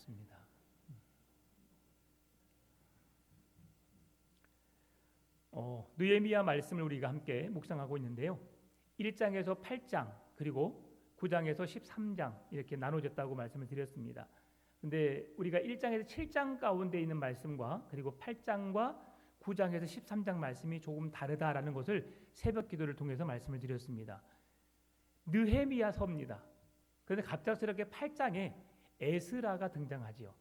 좋습니다. 느헤미야 말씀을 우리가 함께 묵상하고 있는데요. 1장에서 8장 그리고 9장에서 13장 이렇게 나눠졌다고 말씀을 드렸습니다. 근데 우리가 1장에서 7장 가운데 있는 말씀과 그리고 8장과 9장에서 13장 말씀이 조금 다르다라는 것을 새벽 기도를 통해서 말씀을 드렸습니다. 느헤미야서입니다. 그런데 갑작스럽게 8장에 에스라가 등장하지요.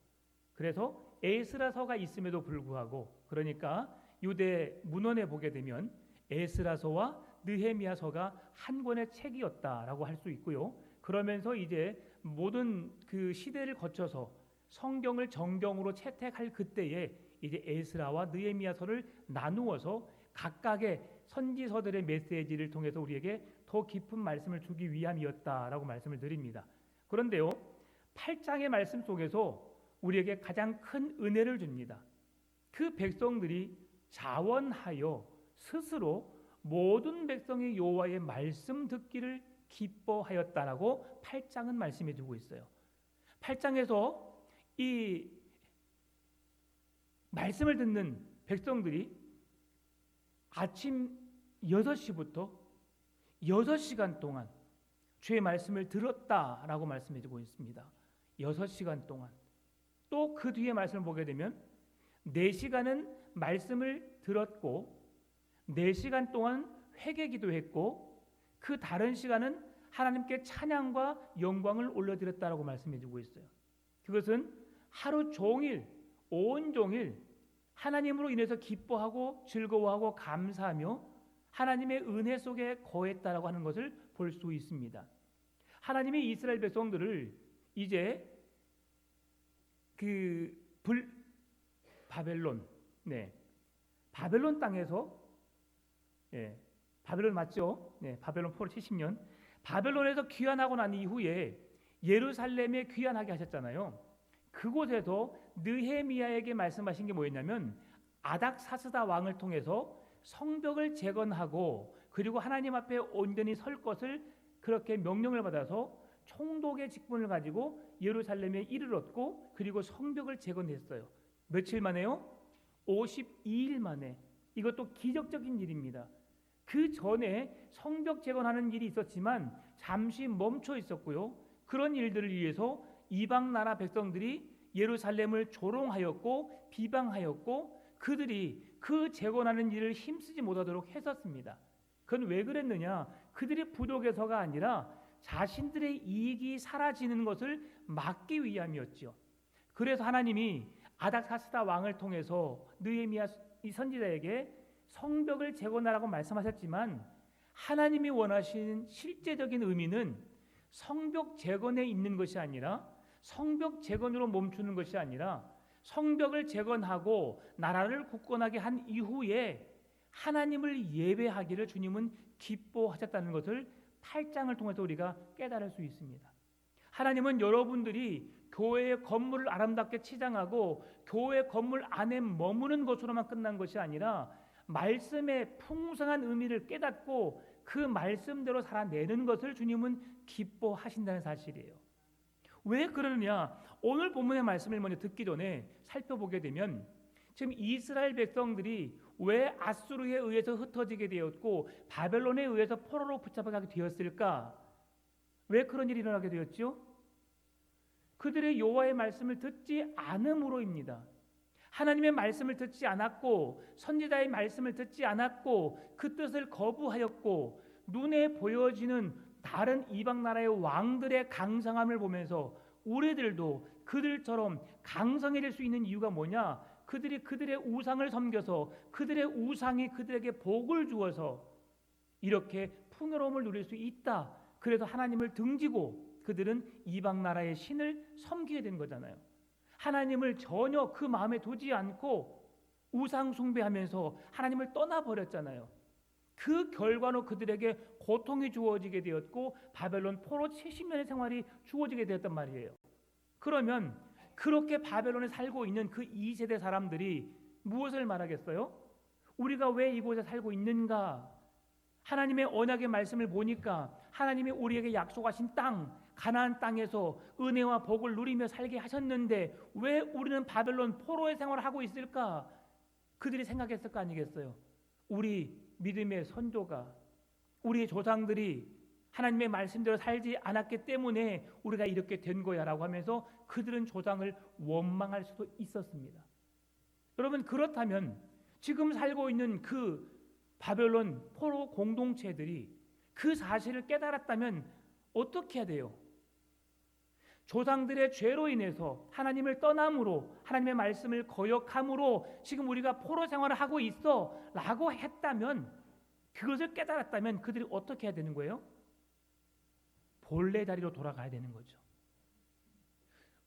그래서 에스라서가 있음에도 불구하고, 그러니까 유대 문헌에 보게 되면 에스라서와 느헤미야서가 한 권의 책이었다라고 할 수 있고요. 그러면서 이제 모든 그 시대를 거쳐서 성경을 정경으로 채택할 그때에 이제 에스라와 느헤미야서를 나누어서 각각의 선지서들의 메시지를 통해서 우리에게 더 깊은 말씀을 주기 위함이었다라고 말씀을 드립니다. 그런데요, 8장의 말씀 속에서 우리에게 가장 큰 은혜를 줍니다. 그 백성들이 자원하여 스스로 모든 백성이 여호와의 말씀 듣기를 기뻐하였다라고 8장은 말씀해 주고 있어요. 8장에서 이 말씀을 듣는 백성들이 아침 6시부터 6시간 동안 주의 말씀을 들었다라고 말씀해 주고 있습니다. 6시간 동안. 또 그 뒤에 말씀을 보게 되면 4시간은 말씀을 들었고 4시간 동안 회개 기도했고 그 다른 시간은 하나님께 찬양과 영광을 올려드렸다라고 말씀해 주고 있어요. 그것은 하루 종일 온종일 하나님으로 인해서 기뻐하고 즐거워하고 감사하며 하나님의 은혜 속에 거했다라고 하는 것을 볼 수 있습니다. 하나님이 이스라엘 백성들을 이제 바벨론 땅에서 바벨론 맞죠? 바벨론 포로 70년 바벨론에서 귀환하고 난 이후에 예루살렘에 귀환하게 하셨잖아요. 그곳에서 느헤미야에게 말씀하신 게 뭐였냐면 아닥사스다 왕을 통해서 성벽을 재건하고 그리고 하나님 앞에 온전히 설 것을 그렇게 명령을 받아서 총독의 직분을 가지고 예루살렘에 이르렀고 그리고 성벽을 재건했어요. 며칠 만에요? 52일 만에. 이것도 기적적인 일입니다. 그 전에 성벽 재건하는 일이 있었지만 잠시 멈춰 있었고요. 그런 일들을 위해서 이방 나라 백성들이 예루살렘을 조롱하였고 비방하였고 그들이 그 재건하는 일을 힘쓰지 못하도록 했었습니다. 그건 왜 그랬느냐? 그들이 부족해서가 아니라 자신들의 이익이 사라지는 것을 막기 위함이었죠. 그래서 하나님이 아닥사스다 왕을 통해서 느헤미야 이 선지자에게 성벽을 재건하라고 말씀하셨지만 하나님이 원하시는 실제적인 의미는 성벽 재건에 있는 것이 아니라 성벽 재건으로 멈추는 것이 아니라 성벽을 재건하고 나라를 굳건하게 한 이후에 하나님을 예배하기를 주님은 기뻐하셨다는 것을 8장을 통해서 우리가 깨달을 수 있습니다. 하나님은 여러분들이 교회의 건물을 아름답게 치장하고 교회 건물 안에 머무는 것으로만 끝난 것이 아니라 말씀의 풍성한 의미를 깨닫고 그 말씀대로 살아내는 것을 주님은 기뻐하신다는 사실이에요. 왜 그러느냐? 오늘 본문의 말씀을 먼저 듣기 전에 살펴보게 되면 지금 이스라엘 백성들이 왜 아수르에 의해서 흩어지게 되었고 바벨론에 의해서 포로로 붙잡아가게 되었을까? 왜 그런 일이 일어나게 되었죠? 그들의 여호와의 말씀을 듣지 않음으로입니다. 하나님의 말씀을 듣지 않았고 선지자의 말씀을 듣지 않았고 그 뜻을 거부하였고 눈에 보여지는 다른 이방 나라의 왕들의 강성함을 보면서 우리들도 그들처럼 강성해질 수 있는 이유가 뭐냐? 그들이 그들의 우상을 섬겨서 그들의 우상이 그들에게 복을 주어서 이렇게 풍요로움을 누릴 수 있다. 그래서 하나님을 등지고 그들은 이방 나라의 신을 섬기게 된 거잖아요. 하나님을 전혀 그 마음에 두지 않고 우상 숭배하면서 하나님을 떠나버렸잖아요. 그 결과로 그들에게 고통이 주어지게 되었고 바벨론 포로 70년의 생활이 주어지게 되었단 말이에요. 그러면 그렇게 바벨론에 살고 있는 그 2세대 사람들이 무엇을 말하겠어요? 우리가 왜 이곳에 살고 있는가? 하나님의 언약의 말씀을 보니까 하나님이 우리에게 약속하신 땅, 가나안 땅에서 은혜와 복을 누리며 살게 하셨는데 왜 우리는 바벨론 포로의 생활을 하고 있을까? 그들이 생각했을 거 아니겠어요? 우리 믿음의 선조가, 우리의 조상들이 하나님의 말씀대로 살지 않았기 때문에 우리가 이렇게 된 거야 라고 하면서 그들은 조상을 원망할 수도 있었습니다. 여러분, 그렇다면 지금 살고 있는 그 바벨론 포로 공동체들이 그 사실을 깨달았다면 어떻게 해야 돼요? 조상들의 죄로 인해서 하나님을 떠남으로, 하나님의 말씀을 거역함으로 지금 우리가 포로 생활을 하고 있어 라고 했다면, 그것을 깨달았다면 그들이 어떻게 해야 되는 거예요? 본래 자리로 돌아가야 되는 거죠.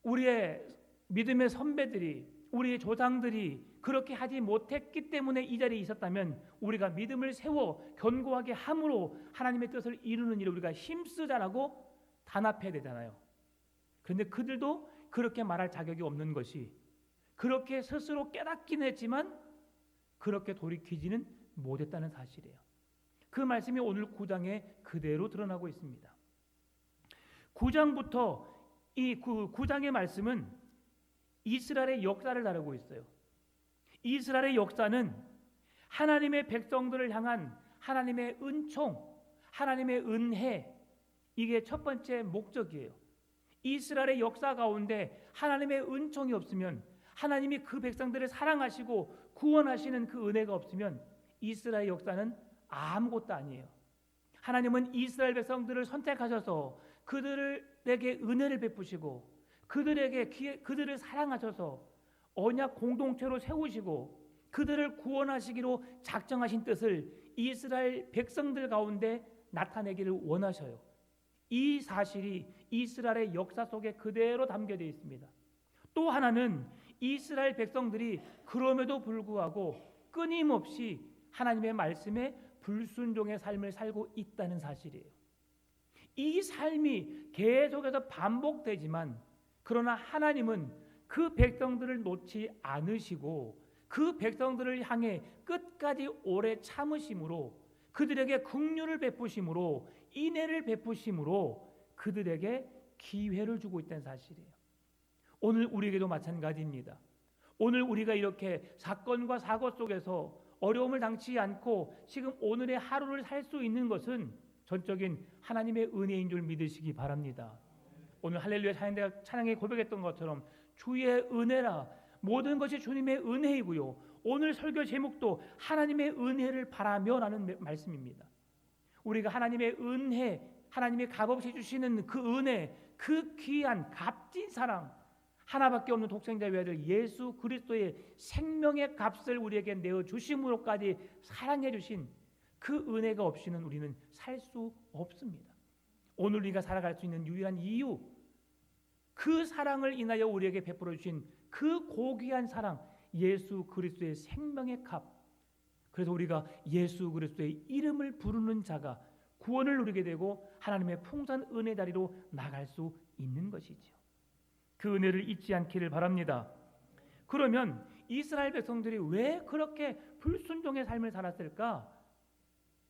우리의 믿음의 선배들이, 우리의 조상들이 그렇게 하지 못했기 때문에 이 자리에 있었다면 우리가 믿음을 세워 견고하게 함으로 하나님의 뜻을 이루는 일을 우리가 힘쓰자라고 단합해야 되잖아요. 그런데 그들도 그렇게 말할 자격이 없는 것이, 그렇게 스스로 깨닫긴 했지만 그렇게 돌이키지는 못했다는 사실이에요. 그 말씀이 오늘 9장에 그대로 드러나고 있습니다. 9장부터 이 9장의 말씀은 이스라엘의 역사를 다루고 있어요. 이스라엘의 역사는 하나님의 백성들을 향한 하나님의 은총, 하나님의 은혜, 이게 첫 번째 목적이에요. 이스라엘의 역사 가운데 하나님의 은총이 없으면, 하나님이 그 백성들을 사랑하시고 구원하시는 그 은혜가 없으면 이스라엘 역사는 아무것도 아니에요. 하나님은 이스라엘 백성들을 선택하셔서 그들에게 은혜를 베푸시고 그들을 사랑하셔서 언약 공동체로 세우시고 그들을 구원하시기로 작정하신 뜻을 이스라엘 백성들 가운데 나타내기를 원하셔요. 이 사실이 이스라엘의 역사 속에 그대로 담겨져 있습니다. 또 하나는 이스라엘 백성들이 그럼에도 불구하고 끊임없이 하나님의 말씀에 불순종의 삶을 살고 있다는 사실이에요. 이 삶이 계속해서 반복되지만, 그러나 하나님은 그 백성들을 놓지 않으시고 그 백성들을 향해 끝까지 오래 참으심으로, 그들에게 긍휼을 베푸심으로, 인애를 베푸심으로 그들에게 기회를 주고 있다는 사실이에요. 오늘 우리에게도 마찬가지입니다. 오늘 우리가 이렇게 사건과 사고 속에서 어려움을 당치 않고 지금 오늘의 하루를 살 수 있는 것은 전적인 하나님의 은혜인 줄 믿으시기 바랍니다. 오늘 할렐루야 찬양에 고백했던 것처럼 주의 은혜라, 모든 것이 주님의 은혜이고요. 오늘 설교 제목도 하나님의 은혜를 바라며라는 말씀입니다. 우리가 하나님의 은혜, 하나님이 값없이 주시는 그 은혜, 그 귀한 값진 사랑, 하나밖에 없는 독생자 외아들 예수 그리스도의 생명의 값을 우리에게 내어주심으로까지 사랑해 주신 그 은혜가 없이는 우리는 살 수 없습니다. 오늘 우리가 살아갈 수 있는 유일한 이유, 그 사랑을 인하여 우리에게 베풀어 주신 그 고귀한 사랑, 예수 그리스도의 생명의 값. 그래서 우리가 예수 그리스도의 이름을 부르는 자가 구원을 누리게 되고 하나님의 풍성한 은혜 자리로 나갈 수 있는 것이지요. 그 은혜를 잊지 않기를 바랍니다. 그러면 이스라엘 백성들이 왜 그렇게 불순종의 삶을 살았을까?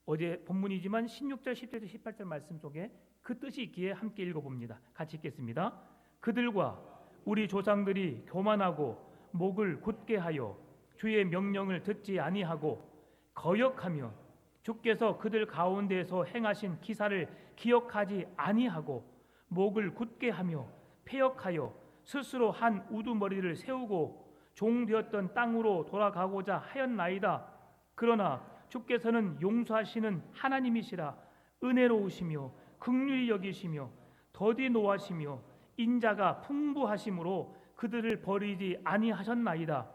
어제 본문이지만 16절, 17절, 18절 말씀 속에 그 뜻이 있기에 함께 읽어봅니다. 같이 읽겠습니다. 그들과 우리 조상들이 교만하고 목을 굳게 하여 주의 명령을 듣지 아니하고 거역하며 주께서 그들 가운데에서 행하신 기사를 기억하지 아니하고 목을 굳게 하며 패역하여 스스로 한 우두머리를 세우고 종되었던 땅으로 돌아가고자 하였나이다. 그러나 주께서는 용서하시는 하나님이시라. 은혜로우시며 긍휼히 여기시며 더디 노하시며 인자가 풍부하심으로 그들을 버리지 아니하셨나이다.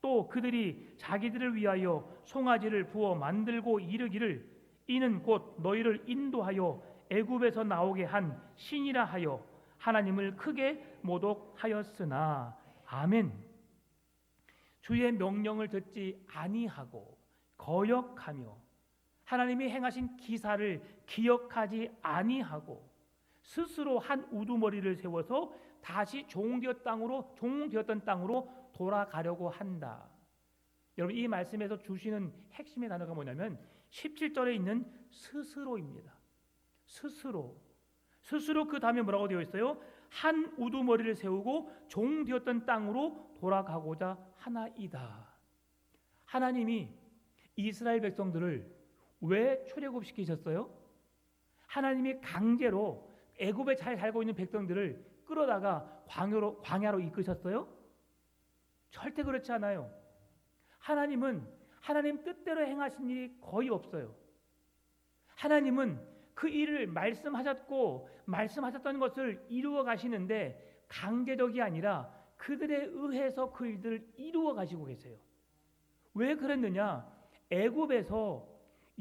또 그들이 자기들을 위하여 송아지를 부어 만들고 이르기를 이는 곧 너희를 인도하여 애굽에서 나오게 한 신이라 하여 하나님을 크게 모독하였으나. 아멘. 주의 명령을 듣지 아니하고 거역하며 하나님이 행하신 기사를 기억하지 아니하고 스스로 한 우두머리를 세워서 다시 종되었던 땅으로 돌아가려고 한다. 여러분, 이 말씀에서 주시는 핵심의 단어가 뭐냐면 17절에 있는 스스로입니다. 스스로. 스스로 그 다음에 뭐라고 되어 있어요? 한 우두머리를 세우고 종 되었던 땅으로 돌아가고자 하나이다. 하나님이 이스라엘 백성들을 왜 출애굽시키셨어요? 하나님이 강제로 애굽에 잘 살고 있는 백성들을 끌어다가 광야로 이끄셨어요? 절대 그렇지 않아요. 하나님은 하나님 뜻대로 행하신 일이 거의 없어요. 하나님은 그 일을 말씀하셨던 것을 이루어 가시는데 강제적이 아니라 그들에 의해서 그 일들을 이루어 가시고 계세요. 왜 그랬느냐? 애굽에서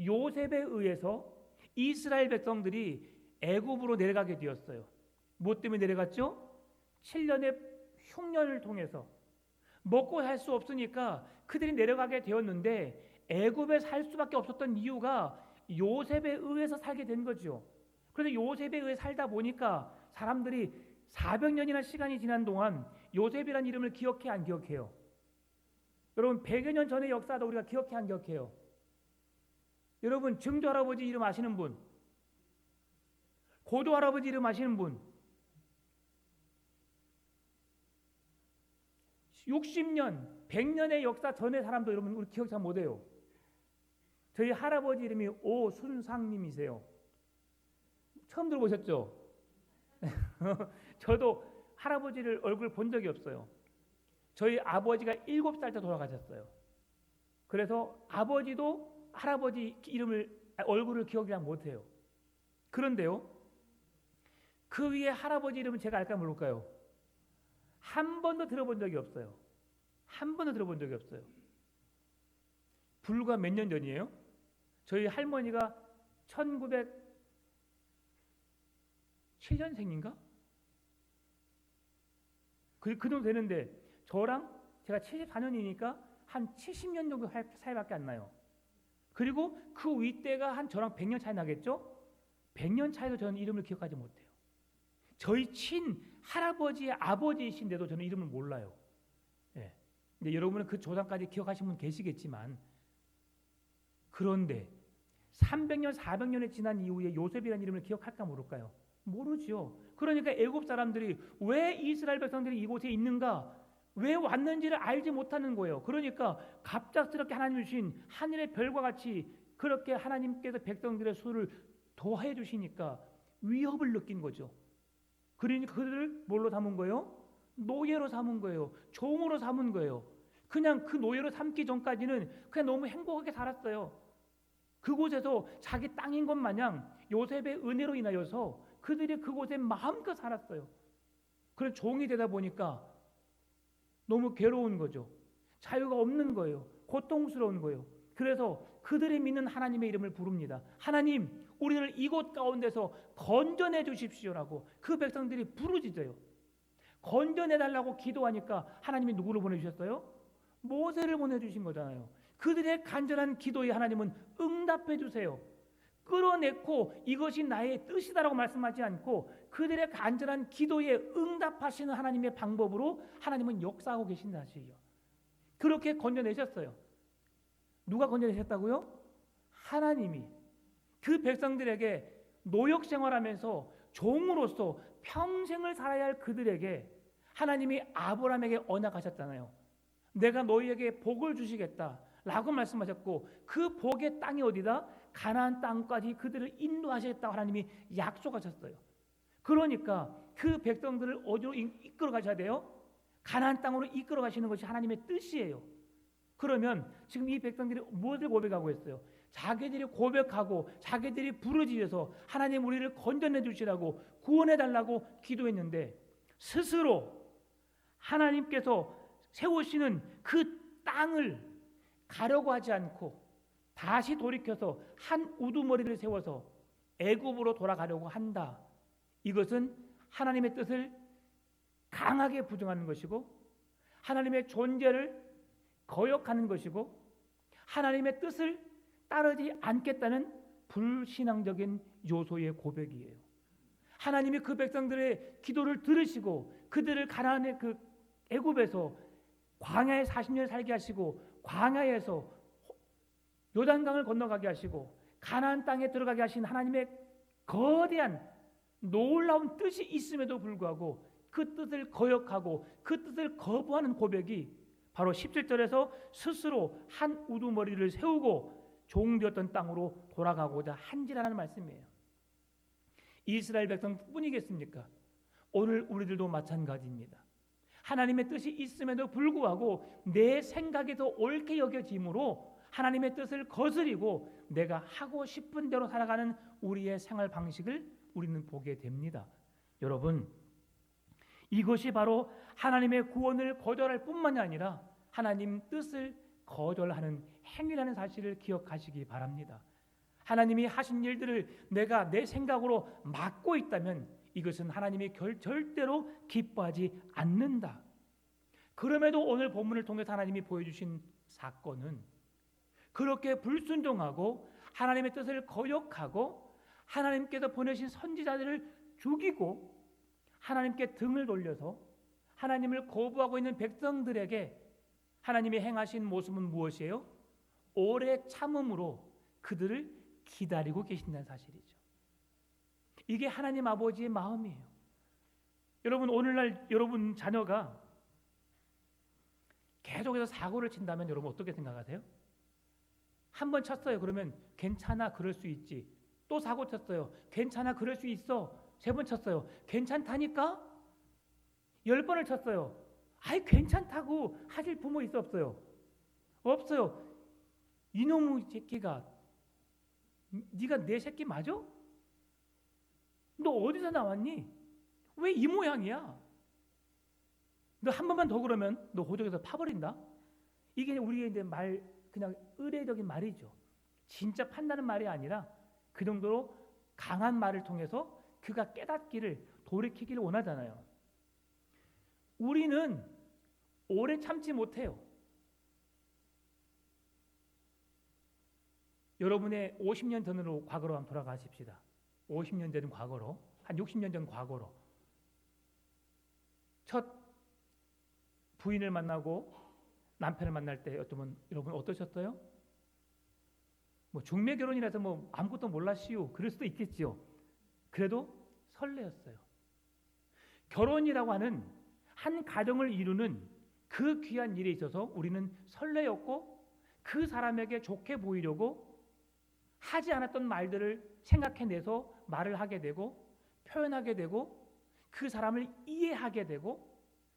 요셉에 의해서 이스라엘 백성들이 애굽으로 내려가게 되었어요. 뭐 때문에 내려갔죠? 7년의 흉년을 통해서 먹고 살 수 없으니까 그들이 내려가게 되었는데 애굽에 살 수밖에 없었던 이유가 요셉에 의해서 살게 된 거죠. 그래서 요셉에 의해 살다 보니까 사람들이 400년이나 시간이 지난 동안 요셉이라는 이름을 기억해 안 기억해요? 여러분 100여 년 전의 역사도 우리가 기억해 안 기억해요? 여러분 증조 할아버지 이름 아시는 분? 고조 할아버지 이름 아시는 분? 60년, 100년의 역사 전의 사람도 여러분 우리 기억 잘 못해요. 저희 할아버지 이름이 오순상님이세요. 처음 들어보셨죠? 저도 할아버지를 얼굴 본 적이 없어요. 저희 아버지가 7살 때 돌아가셨어요. 그래서 아버지도 할아버지 얼굴을 기억이 잘 못해요. 그런데요, 그 위에 할아버지 이름은 제가 알까 모를까요? 한 번도 들어본 적이 없어요. 한 번도 들어본 적이 없어요. 불과 몇 년 전이에요? 저희 할머니가 1907년생인가? 그 정도 되는데 저랑 제가 74년이니까 한 70년 정도 사이밖에 안 나요. 그리고 그 윗대가 한 저랑 100년 차이 나겠죠? 100년 차이도 저는 이름을 기억하지 못해요. 저희 친 할아버지의 아버지이신데도 저는 이름을 몰라요. 예. 근데 여러분은 그 조상까지 기억하신 분 계시겠지만, 그런데 300년, 400년이 지난 이후에 요셉이라는 이름을 기억할까 모를까요? 모르죠. 그러니까 애굽 사람들이 왜 이스라엘 백성들이 이곳에 있는가, 왜 왔는지를 알지 못하는 거예요. 그러니까 갑작스럽게 하나님 주신 하늘의 별과 같이 그렇게 하나님께서 백성들의 수를 더해 주시니까 위협을 느낀 거죠. 그러니까 그들을 뭘로 삼은 거예요? 노예로 삼은 거예요. 종으로 삼은 거예요. 그냥 그 노예로 삼기 전까지는 그냥 너무 행복하게 살았어요. 그곳에서 자기 땅인 것 마냥 요셉의 은혜로 인하여서 그들이 그곳에 마음껏 살았어요. 그런 종이 되다 보니까 너무 괴로운 거죠. 자유가 없는 거예요. 고통스러운 거예요. 그래서 그들이 믿는 하나님의 이름을 부릅니다. 하나님, 우리를 이곳 가운데서 건져내 주십시오라고 그 백성들이 부르짖어요. 건져내달라고 기도하니까 하나님이 누구를 보내주셨어요? 모세를 보내주신 거잖아요. 그들의 간절한 기도에 하나님은 응답해 주세요. 끌어내고 이것이 나의 뜻이다라고 말씀하지 않고 그들의 간절한 기도에 응답하시는 하나님의 방법으로 하나님은 역사하고 계신다 하시죠. 그렇게 건져내셨어요. 누가 건져내셨다고요? 하나님이 그 백성들에게 노역 생활하면서 종으로서 평생을 살아야 할 그들에게 하나님이 아브라함에게 언약하셨잖아요. 내가 너희에게 복을 주시겠다 라고 말씀하셨고 그 복의 땅이 어디다? 가나안 땅까지 그들을 인도하시겠다고 하나님이 약속하셨어요. 그러니까 그 백성들을 어디로 이끌어 가셔야 돼요? 가나안 땅으로 이끌어 가시는 것이 하나님의 뜻이에요. 그러면 지금 이 백성들이 무엇을 고백하고 있어요? 자기들이 고백하고 자기들이 부르짖어서 하나님 우리를 건져내 주시라고 구원해 달라고 기도했는데 스스로 하나님께서 세우시는 그 땅을 가려고 하지 않고 다시 돌이켜서 한 우두머리를 세워서 애굽으로 돌아가려고 한다. 이것은 하나님의 뜻을 강하게 부정하는 것이고 하나님의 존재를 거역하는 것이고 하나님의 뜻을 따르지 않겠다는 불신앙적인 요소의 고백이에요. 하나님이 그 백성들의 기도를 들으시고 그들을 가나안의 그 애굽에서 광야에 40년을 살게 하시고 광야에서 요단강을 건너가게 하시고 가나안 땅에 들어가게 하신 하나님의 거대한 놀라운 뜻이 있음에도 불구하고 그 뜻을 거역하고 그 뜻을 거부하는 고백이 바로 17절에서 스스로 한 우두머리를 세우고 종되었던 땅으로 돌아가고자 한지라는 말씀이에요. 이스라엘 백성뿐이겠습니까? 오늘 우리들도 마찬가지입니다. 하나님의 뜻이 있음에도 불구하고 내 생각이 더 옳게 여겨지므로 하나님의 뜻을 거스리고 내가 하고 싶은 대로 살아가는 우리의 생활 방식을 우리는 보게 됩니다. 여러분, 이것이 바로 하나님의 구원을 거절할 뿐만이 아니라 하나님 뜻을 거절하는 행위라는 사실을 기억하시기 바랍니다. 하나님이 하신 일들을 내가 내 생각으로 막고 있다면 이것은 하나님이 절대로 기뻐하지 않는다. 그럼에도 오늘 본문을 통해서 하나님이 보여주신 사건은 그렇게 불순종하고 하나님의 뜻을 거역하고 하나님께서 보내신 선지자들을 죽이고 하나님께 등을 돌려서 하나님을 거부하고 있는 백성들에게 하나님이 행하신 모습은 무엇이에요? 오래 참음으로 그들을 기다리고 계신다는 사실이죠. 이게 하나님 아버지의 마음이에요. 여러분, 오늘날 여러분 자녀가 계속해서 사고를 친다면 여러분 어떻게 생각하세요? 한 번 쳤어요. 그러면 괜찮아, 그럴 수 있지. 또 사고 쳤어요. 괜찮아, 그럴 수 있어. 3번 쳤어요. 괜찮다니까? 10번을 쳤어요. 아이, 괜찮다고 하실 부모 있어, 없어요? 없어요. 이놈의 새끼가, 네가 내 새끼 맞아? 너 어디서 나왔니? 왜 이 모양이야? 너 한 번만 더 그러면 너 호적에서 파버린다? 이게 우리의 이제 그냥 의례적인 말이죠. 진짜 판다는 말이 아니라 그 정도로 강한 말을 통해서 그가 깨닫기를, 돌이키기를 원하잖아요. 우리는 오래 참지 못해요. 여러분의 50년 전으로 과거로 한번 돌아가십시다. 50년 전 과거로, 한 60년 전 과거로. 첫 부인을 만나고 남편을 만날 때 여러분 어떠셨어요? 뭐 중매 결혼이라서 뭐 아무것도 몰랐시오. 그럴 수도 있겠지요. 그래도 설레었어요. 결혼이라고 하는 한 가정을 이루는 그 귀한 일에 있어서 우리는 설레었고 그 사람에게 좋게 보이려고 하지 않았던 말들을 생각해내서 말을 하게 되고 표현하게 되고 그 사람을 이해하게 되고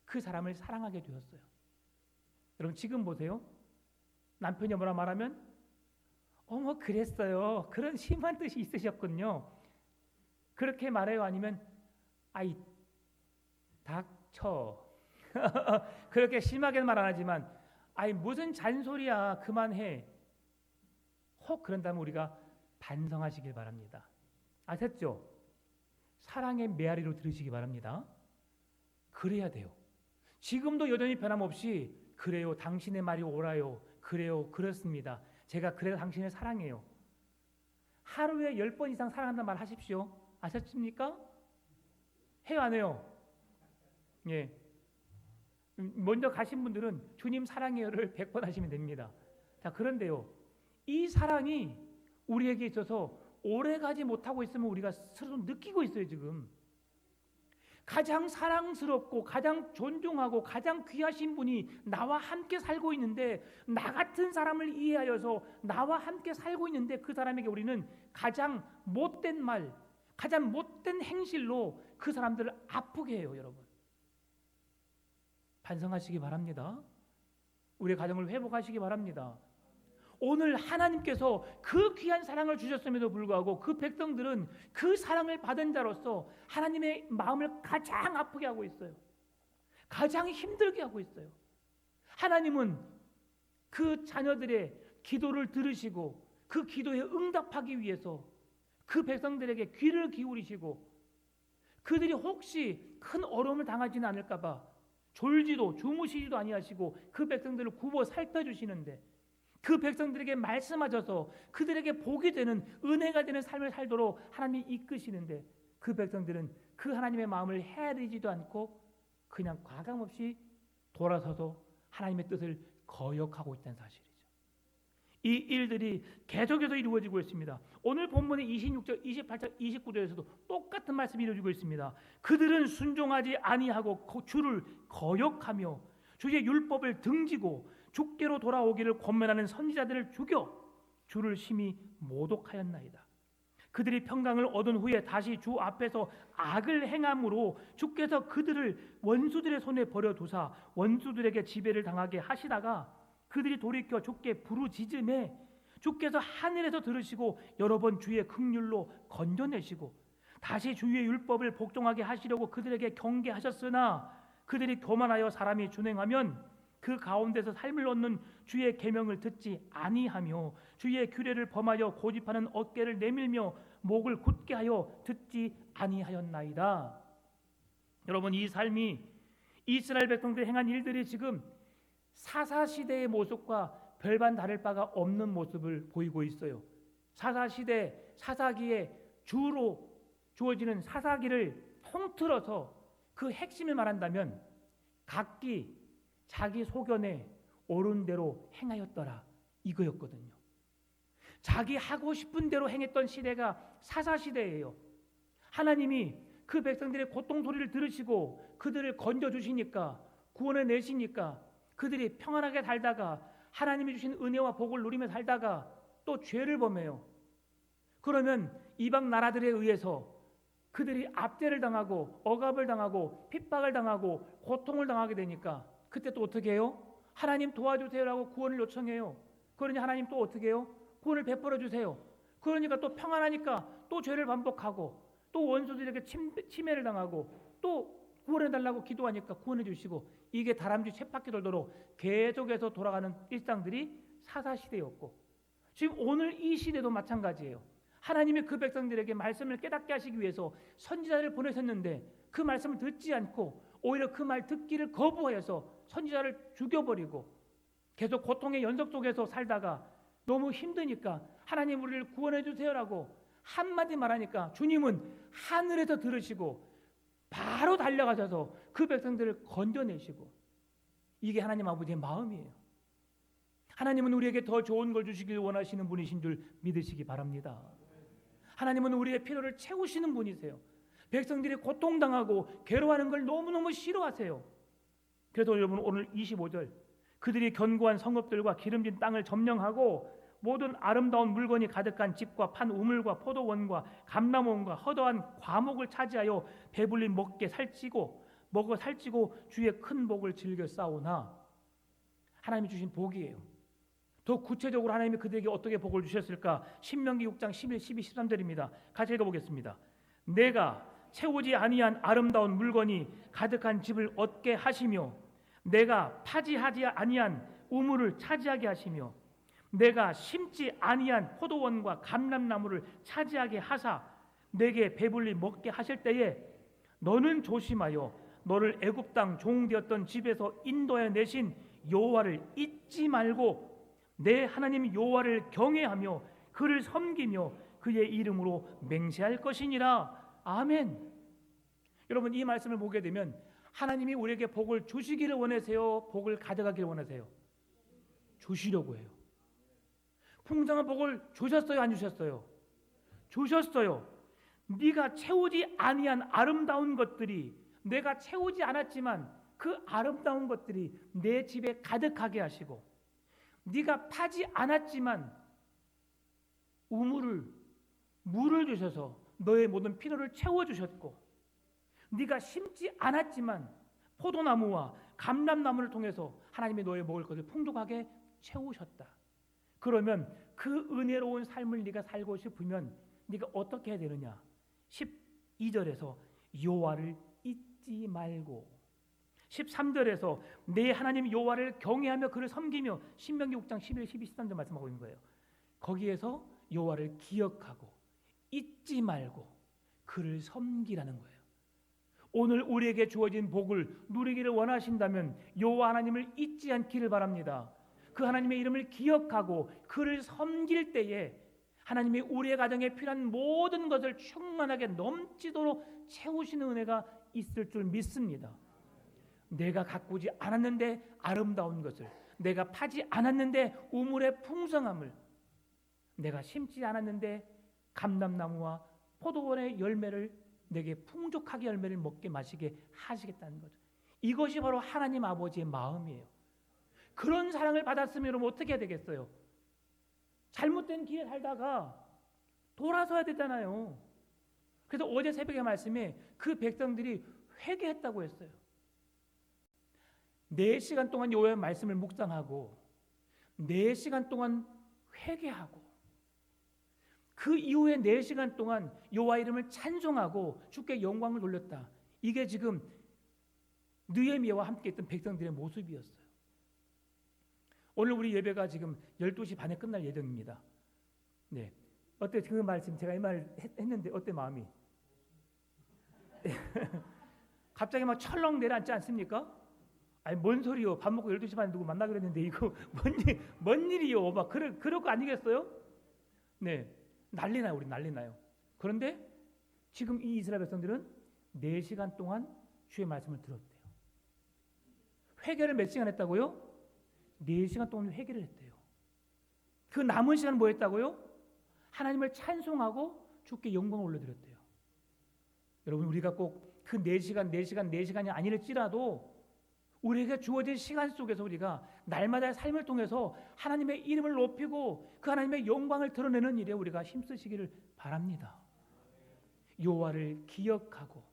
그 사람을 사랑하게 되었어요. 여러분 지금 보세요. 남편이 뭐라 말하면 어머 그랬어요. 그런 심한 뜻이 있으셨군요. 그렇게 말해요? 아니면 아이 닥쳐. 그렇게 심하게는 말 안 하지만 아이 무슨 잔소리야 그만해. 혹 그런다면 우리가 반성하시길 바랍니다. 아셨죠? 사랑의 메아리로 들으시기 바랍니다. 그래야 돼요. 지금도 여전히 변함없이 그래요. 당신의 말이 옳아요. 그래요. 그렇습니다. 제가 그래서 당신을 사랑해요. 하루에 10번 이상 사랑한다는 말 하십시오. 아셨습니까? 해요 안 해요? 예. 먼저 가신 분들은 주님 사랑해요를 100번 하시면 됩니다. 자, 그런데요. 이 사랑이 우리에게 있어서 오래가지 못하고 있으면 우리가 스스로 느끼고 있어요. 지금 가장 사랑스럽고 가장 존중하고 가장 귀하신 분이 나와 함께 살고 있는데 나 같은 사람을 이해하여서 나와 함께 살고 있는데 그 사람에게 우리는 가장 못된 말, 가장 못된 행실로 그 사람들을 아프게 해요. 여러분 반성하시기 바랍니다. 우리의 가정을 회복하시기 바랍니다. 오늘 하나님께서 그 귀한 사랑을 주셨음에도 불구하고 그 백성들은 그 사랑을 받은 자로서 하나님의 마음을 가장 아프게 하고 있어요. 가장 힘들게 하고 있어요. 하나님은 그 자녀들의 기도를 들으시고 그 기도에 응답하기 위해서 그 백성들에게 귀를 기울이시고 그들이 혹시 큰 어려움을 당하지는 않을까 봐 졸지도 주무시지도 아니하시고 그 백성들을 굽어 살펴주시는데 그 백성들에게 말씀하셔서 그들에게 복이 되는 은혜가 되는 삶을 살도록 하나님이 이끄시는데 그 백성들은 그 하나님의 마음을 헤아리지도 않고 그냥 과감없이 돌아서서 하나님의 뜻을 거역하고 있다는 사실이죠. 이 일들이 계속해서 이루어지고 있습니다. 오늘 본문의 26절, 28절, 29절에서도 똑같은 말씀이 이루어지고 있습니다. 그들은 순종하지 아니하고 주를 거역하며 주의 율법을 등지고 주께로 돌아오기를 권면하는 선지자들을 죽여 주를 심히 모독하였나이다. 그들이 평강을 얻은 후에 다시 주 앞에서 악을 행함으로 주께서 그들을 원수들의 손에 버려두사 원수들에게 지배를 당하게 하시다가 그들이 돌이켜 주께 부르짖음에 주께서 하늘에서 들으시고 여러 번 주의 긍휼로 건져내시고 다시 주의 율법을 복종하게 하시려고 그들에게 경계하셨으나 그들이 교만하여 사람이 준행하면 그 가운데서 삶을 얻는 주의 계명을 듣지 아니하며 주의 규례를 범하여 고집하는 어깨를 내밀며 목을 굳게 하여 듣지 아니하였나이다. 여러분, 이 삶이 이스라엘 백성들이 행한 일들이 지금 사사시대의 모습과 별반 다를 바가 없는 모습을 보이고 있어요. 사사시대 사사기에 주로 주어지는 사사기를 통틀어서 그 핵심을 말한다면 각기 자기 소견에 옳은 대로 행하였더라 이거였거든요. 자기 하고 싶은 대로 행했던 시대가 사사시대예요. 하나님이 그 백성들의 고통 소리를 들으시고 그들을 건져주시니까 구원해 내시니까 그들이 평안하게 살다가 하나님이 주신 은혜와 복을 누리며 살다가 또 죄를 범해요. 그러면 이방 나라들에 의해서 그들이 압제를 당하고 억압을 당하고 핍박을 당하고 고통을 당하게 되니까 그때 또 어떻게 해요? 하나님 도와주세요라고 구원을 요청해요. 그러니 하나님 또 어떻게 해요? 구원을 베풀어 주세요. 그러니까 또 평안하니까 또 죄를 반복하고 또 원수들에게 침해를 당하고 또 구원해달라고 기도하니까 구원해 주시고 이게 다람쥐 쳇바퀴 돌도록 계속해서 돌아가는 일상들이 사사시대였고 지금 오늘 이 시대도 마찬가지예요. 하나님이 그 백성들에게 말씀을 깨닫게 하시기 위해서 선지자를 보내셨는데 그 말씀을 듣지 않고 오히려 그 말 듣기를 거부하여서 선지자를 죽여버리고 계속 고통의 연속 속에서 살다가 너무 힘드니까 하나님 우리를 구원해 주세요라고 한마디 말하니까 주님은 하늘에서 들으시고 바로 달려가셔서 그 백성들을 건져내시고 이게 하나님 아버지의 마음이에요. 하나님은 우리에게 더 좋은 걸 주시길 원하시는 분이신 줄 믿으시기 바랍니다. 하나님은 우리의 필요를 채우시는 분이세요. 백성들이 고통당하고 괴로워하는 걸 너무너무 싫어하세요. 그래서 여러분 오늘 25절 그들이 견고한 성읍들과 기름진 땅을 점령하고 모든 아름다운 물건이 가득한 집과 판 우물과 포도원과 감람원과 허다한 과목을 차지하여 배불리 먹게 살찌고 주의 큰 복을 즐겨 싸우나 하나님이 주신 복이에요. 더 구체적으로 하나님이 그들에게 어떻게 복을 주셨을까? 신명기 6장 11, 12, 13절입니다. 같이 읽어보겠습니다. 내가 채우지 아니한 아름다운 물건이 가득한 집을 얻게 하시며 내가 파지하지 아니한 우물을 차지하게 하시며 내가 심지 아니한 포도원과 감람나무를 차지하게 하사 내게 배불리 먹게 하실 때에 너는 조심하여 너를 애굽 땅 종되었던 집에서 인도해 내신 여호와를 잊지 말고 내 하나님 여호와를 경외하며 그를 섬기며 그의 이름으로 맹세할 것이니라. 아멘. 여러분 이 말씀을 보게 되면 하나님이 우리에게 복을 주시기를 원하세요? 복을 가져가기를 원하세요? 주시려고 해요. 풍성한 복을 주셨어요? 안 주셨어요? 주셨어요. 네가 채우지 아니한 아름다운 것들이 내가 채우지 않았지만 그 아름다운 것들이 내 집에 가득하게 하시고 네가 파지 않았지만 물을 주셔서 너의 모든 필요를 채워주셨고 네가 심지 않았지만 포도나무와 감람나무를 통해서 하나님이 너의 먹을 것을 풍족하게 채우셨다. 그러면 그 은혜로운 삶을 네가 살고 싶으면 네가 어떻게 해야 되느냐? 12절에서 여호와를 잊지 말고 13절에서 내 하나님 여호와를 경외하며 그를 섬기며 신명기 6장 11, 12, 13절 말씀하고 있는 거예요. 거기에서 여호와를 기억하고 잊지 말고 그를 섬기라는 거예요. 오늘 우리에게 주어진 복을 누리기를 원하신다면 여호와 하나님을 잊지 않기를 바랍니다. 그 하나님의 이름을 기억하고 그를 섬길 때에 하나님이 우리의 가정에 필요한 모든 것을 충만하게 넘치도록 채우시는 은혜가 있을 줄 믿습니다. 내가 가꾸지 않았는데 아름다운 것을 내가 파지 않았는데 우물의 풍성함을, 내가 심지 않았는데 감람나무와 포도원의 열매를 내게 풍족하게 열매를 먹게 마시게 하시겠다는 거죠. 이것이 바로 하나님 아버지의 마음이에요. 그런 사랑을 받았으면 여러분 어떻게 해야 되겠어요? 잘못된 길에 살다가 돌아서야 되잖아요. 그래서 어제 새벽의 말씀에 그 백성들이 회개했다고 했어요. 4시간 동안 여호와의 말씀을 묵상하고 4시간 동안 회개하고 그 이후에 4시간 동안 여호와 이름을 찬송하고 주께 영광을 돌렸다. 이게 지금 느헤미야와 함께 있던 백성들의 모습이었어요. 오늘 우리 예배가 지금 12시 반에 끝날 예정입니다. 네. 어때? 그 말씀 제가 이 말 했는데 어때 마음이? 갑자기 막 철렁 내려앉지 않습니까? 아니 뭔 소리요? 밥 먹고 12시 반에 누구 만나기로 했는데 이거 뭔 일이요? 막 그럴 거 아니겠어요? 네. 난리 나요. 우리 난리 나요. 그런데 지금 이 이스라엘 백성들은 4시간 동안 주의 말씀을 들었대요. 회개를 몇 시간 했다고요? 4시간 동안 회개를 했대요. 그 남은 시간은 뭐 했다고요? 하나님을 찬송하고 주께 영광을 올려드렸대요. 여러분 우리가 꼭 그 4시간이 아닐지라도 우리에게 주어진 시간 속에서 우리가 날마다의 삶을 통해서 하나님의 이름을 높이고 그 하나님의 영광을 드러내는 일에 우리가 힘쓰시기를 바랍니다. 여호와를 기억하고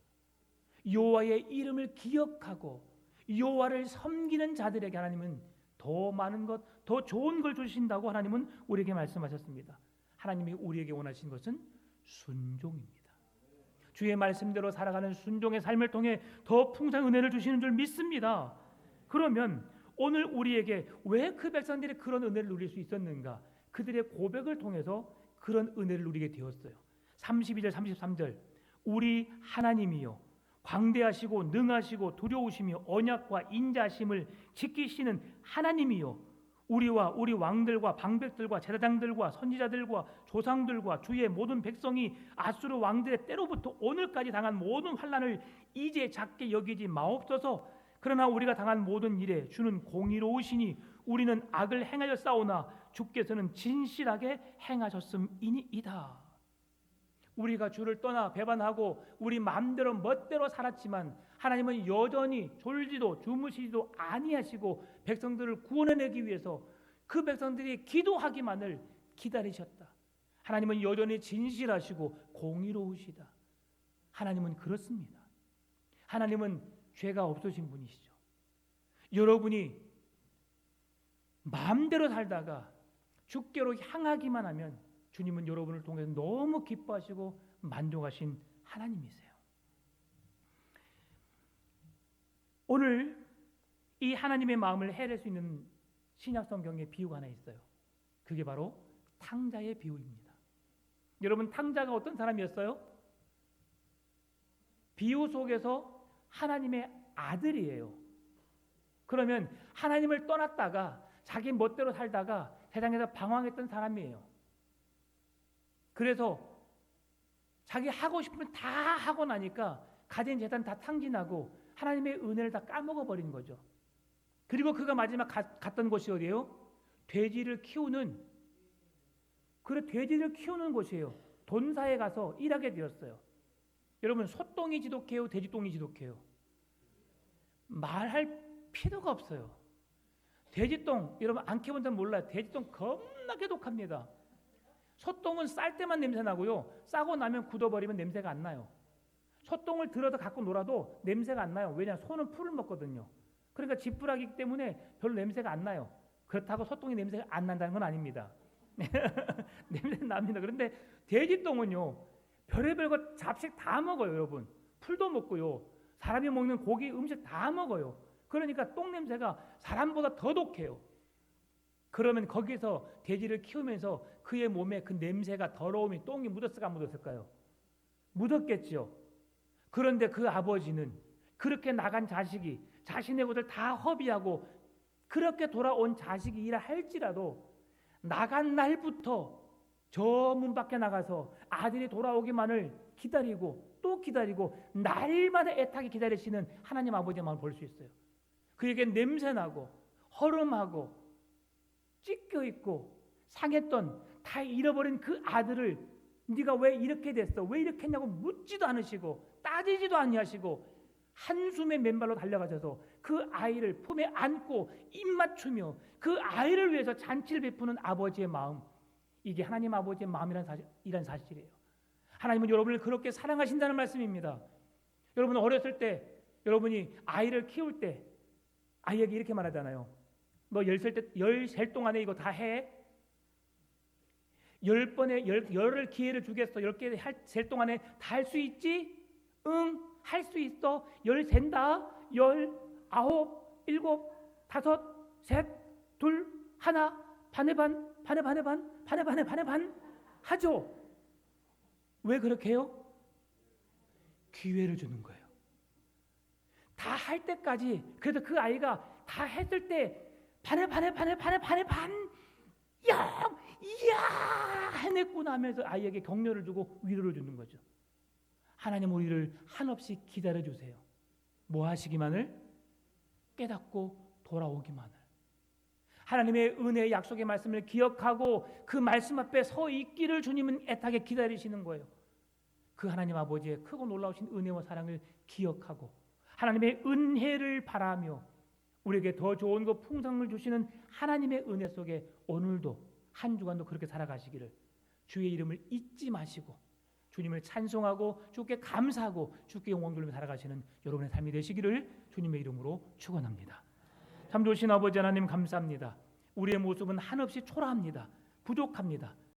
여호와의 이름을 기억하고 여호와를 섬기는 자들에게 하나님은 더 많은 것, 더 좋은 걸 주신다고 하나님은 우리에게 말씀하셨습니다. 하나님이 우리에게 원하신 것은 순종입니다. 주의 말씀대로 살아가는 순종의 삶을 통해 더 풍성한 은혜를 주시는 줄 믿습니다. 그러면 오늘 우리에게 왜 그 백성들이 그런 은혜를 누릴 수 있었는가? 그들의 고백을 통해서 그런 은혜를 누리게 되었어요. 32절 33절 우리 하나님이요 광대하시고 능하시고 두려우시며 언약과 인자심을 지키시는 하나님이요 우리와 우리 왕들과 방백들과 제사장들과 선지자들과 조상들과 주의 모든 백성이 아수르 왕들의 때로부터 오늘까지 당한 모든 환난을 이제 작게 여기지 마옵소서. 그러나 우리가 당한 모든 일에 주는 공의로우시니 우리는 악을 행하였사오나 주께서는 진실하게 행하셨음이니이다. 우리가 주를 떠나 배반하고 우리 마음대로 멋대로 살았지만 하나님은 여전히 졸지도 주무시지도 아니하시고 백성들을 구원해내기 위해서 그 백성들이 기도하기만을 기다리셨다. 하나님은 여전히 진실하시고 공의로우시다. 하나님은 그렇습니다. 하나님은 죄가 없으신 분이시죠. 여러분이 마음대로 살다가 주께로 향하기만 하면 주님은 여러분을 통해서 너무 기뻐하시고 만족하신 하나님이세요. 오늘 이 하나님의 마음을 헤아릴 수 있는 신약 성경의 비유가 하나 있어요. 그게 바로 탕자의 비유입니다. 여러분 탕자가 어떤 사람이었어요? 비유 속에서 하나님의 아들이에요. 그러면 하나님을 떠났다가 자기 멋대로 살다가 세상에서 방황했던 사람이에요. 그래서 자기 하고 싶으면 다 하고 나니까 가진 재산 다 탕진하고 하나님의 은혜를 다 까먹어 버린 거죠. 그리고 그가 마지막 갔던 곳이 어디예요? 돼지를 키우는 곳이에요. 돈사에 가서 일하게 되었어요. 여러분 소똥이 지독해요? 돼지똥이 지독해요? 말할 필요가 없어요. 돼지똥 여러분 안 키워본 사람 몰라요. 돼지똥 겁나게 독합니다. 소똥은 쌀 때만 냄새 나고요. 싸고 나면 굳어버리면 냄새가 안 나요. 소똥을 들어서 갖고 놀아도 냄새가 안 나요. 왜냐하면 소는 풀을 먹거든요. 그러니까 지푸라기 때문에 별로 냄새가 안 나요. 그렇다고 소똥이 냄새가 안 난다는 건 아닙니다. 냄새 납니다. 그런데 돼지똥은요. 별의별 거 잡식 다 먹어요. 여러분. 풀도 먹고요. 사람이 먹는 고기 음식 다 먹어요. 그러니까 똥 냄새가 사람보다 더 독해요. 그러면 거기서 돼지를 키우면서 그의 몸에 그 냄새가 더러움이 똥이 묻었을까 안 묻었을까요? 묻었겠죠. 그런데 그 아버지는 그렇게 나간 자식이 자신의 것을 다 허비하고 그렇게 돌아온 자식이 일을 할지라도 나간 날부터 저 문 밖에 나가서 아들이 돌아오기만을 기다리고 또 기다리고 날마다 애타게 기다리시는 하나님 아버지의 마음을 볼 수 있어요. 그에게 냄새나고 허름하고 찢겨 있고 상했던 다 잃어버린 그 아들을 네가 왜 이렇게 됐어? 왜 이렇게 했냐고 묻지도 않으시고 따지지도 아니하시고 한숨에 맨발로 달려가셔서 그 아이를 품에 안고 입맞추며 그 아이를 위해서 잔치를 베푸는 아버지의 마음, 이게 하나님 아버지의 마음이란 사실이에요. 하나님은 여러분을 그렇게 사랑하신다는 말씀입니다. 여러분 어렸을 때 여러분이 아이를 키울 때 아이에게 이렇게 말하잖아요. 너 10살 동안에 이거 다 해. 10을 기회를 주겠어. 10개 셀 동안에 다 할 수 있지? 응, 할 수 있어. 10 센다. 10, 9, 7, 5, 셋, 둘, 하나, 반의 반, 반의 반의 반, 반의 반의 반의 반 하죠. 왜 그렇게 해요? 기회를 주는 거예요. 다 할 때까지. 그래서 그 아이가 다 했을 때 반의 반의 반의 반의 반의 반, 야, 이야 해냈구나 하면서 아이에게 격려를 주고 위로를 주는 거죠. 하나님 우리를 한없이 기다려 주세요. 뭐 하시기만을? 깨닫고 돌아오기만을. 하나님의 은혜의 약속의 말씀을 기억하고 그 말씀 앞에 서 있기를 주님은 애타게 기다리시는 거예요. 그 하나님 아버지의 크고 놀라우신 은혜와 사랑을 기억하고 하나님의 은혜를 바라며 우리에게 더 좋은 것 풍성을 주시는 하나님의 은혜 속에 오늘도 한 주간도 그렇게 살아가시기를 주의 이름을 잊지 마시고 주님을 찬송하고 주께 감사하고 주께 영광 돌리며 살아가시는 여러분의 삶이 되시기를 주님의 이름으로 축원합니다. 참 좋으신 아버지 하나님 감사합니다. 우리의 모습은 한없이 초라합니다. 부족합니다.